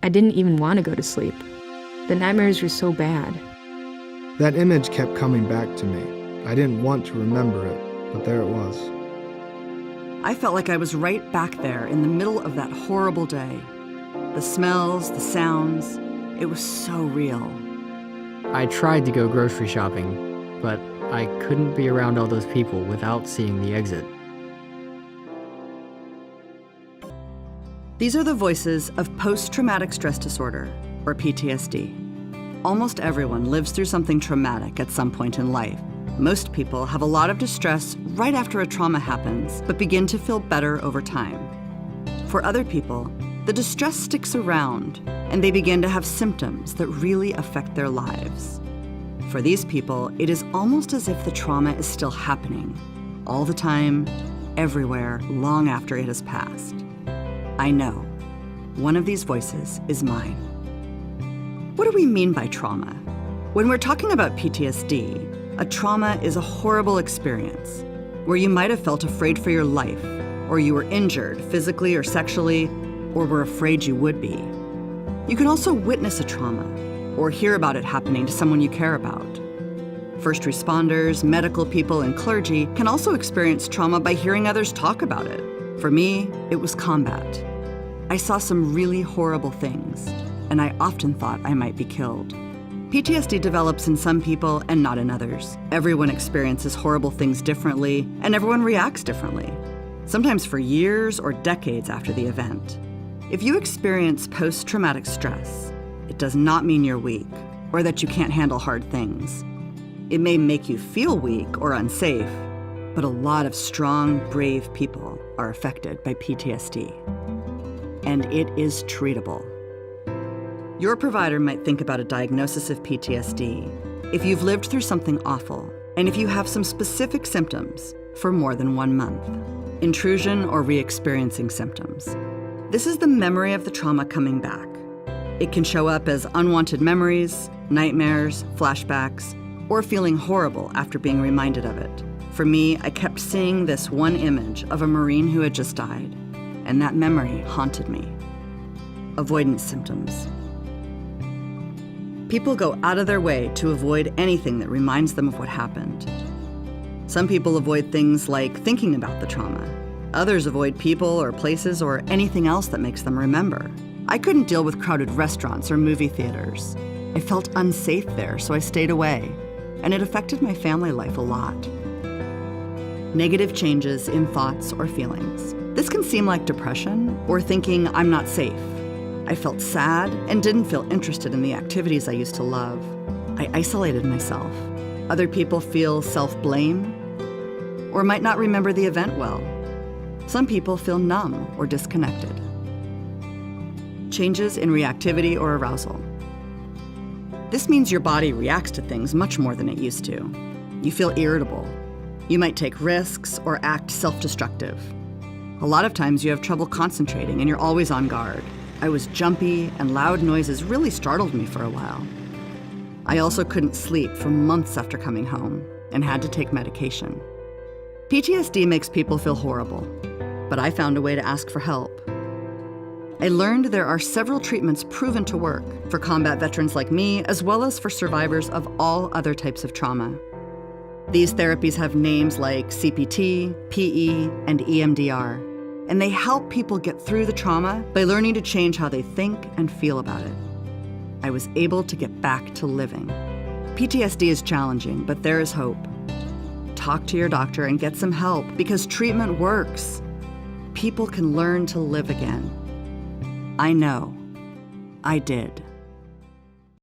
I didn't even want to go to sleep. The nightmares were so bad. That image kept coming back to me. I didn't want to remember it, but there it was. I felt like I was right back there in the middle of that horrible day. The smells, the sounds, it was so real. I tried to go grocery shopping, but I couldn't be around all those people without seeing the exit. These are the voices of post-traumatic stress disorder, or PTSD. Almost everyone lives through something traumatic at some point in life. Most people have a lot of distress right after a trauma happens, but begin to feel better over time. For other people, the distress sticks around, and they begin to have symptoms that really affect their lives. For these people, it is almost as if the trauma is still happening, all the time, everywhere, long after it has passed. I know, one of these voices is mine. What do we mean by trauma? When we're talking about PTSD, a trauma is a horrible experience where you might have felt afraid for your life, or you were injured physically or sexually, or were afraid you would be. You can also witness a trauma or hear about it happening to someone you care about. First responders, medical people, and clergy can also experience trauma by hearing others talk about it. For me, it was combat. I saw some really horrible things, and I often thought I might be killed. PTSD develops in some people and not in others. Everyone experiences horrible things differently, and everyone reacts differently, sometimes for years or decades after the event. If you experience post-traumatic stress, it does not mean you're weak or that you can't handle hard things. It may make you feel weak or unsafe, but a lot of strong, brave people are affected by PTSD. And it is treatable. Your provider might think about a diagnosis of PTSD if you've lived through something awful and if you have some specific symptoms for more than 1 month. Intrusion or re-experiencing symptoms. This is the memory of the trauma coming back. It can show up as unwanted memories, nightmares, flashbacks, or feeling horrible after being reminded of it. For me, I kept seeing this one image of a Marine who had just died, and that memory haunted me. Avoidance symptoms. People go out of their way to avoid anything that reminds them of what happened. Some people avoid things like thinking about the trauma. Others avoid people or places or anything else that makes them remember. I couldn't deal with crowded restaurants or movie theaters. I felt unsafe there, so I stayed away, and it affected my family life a lot. Negative changes in thoughts or feelings. This can seem like depression or thinking I'm not safe. I felt sad and didn't feel interested in the activities I used to love. I isolated myself. Other people feel self-blame or might not remember the event well. Some people feel numb or disconnected. Changes in reactivity or arousal. This means your body reacts to things much more than it used to. You feel irritable. You might take risks or act self-destructive. A lot of times you have trouble concentrating and you're always on guard. I was jumpy and loud noises really startled me for a while. I also couldn't sleep for months after coming home and had to take medication. PTSD makes people feel horrible, but I found a way to ask for help. I learned there are several treatments proven to work for combat veterans like me, as well as for survivors of all other types of trauma. These therapies have names like CPT, PE, and EMDR, and they help people get through the trauma by learning to change how they think and feel about it. I was able to get back to living. PTSD is challenging, but there is hope. Talk to your doctor and get some help because treatment works. People can learn to live again. I know. I did.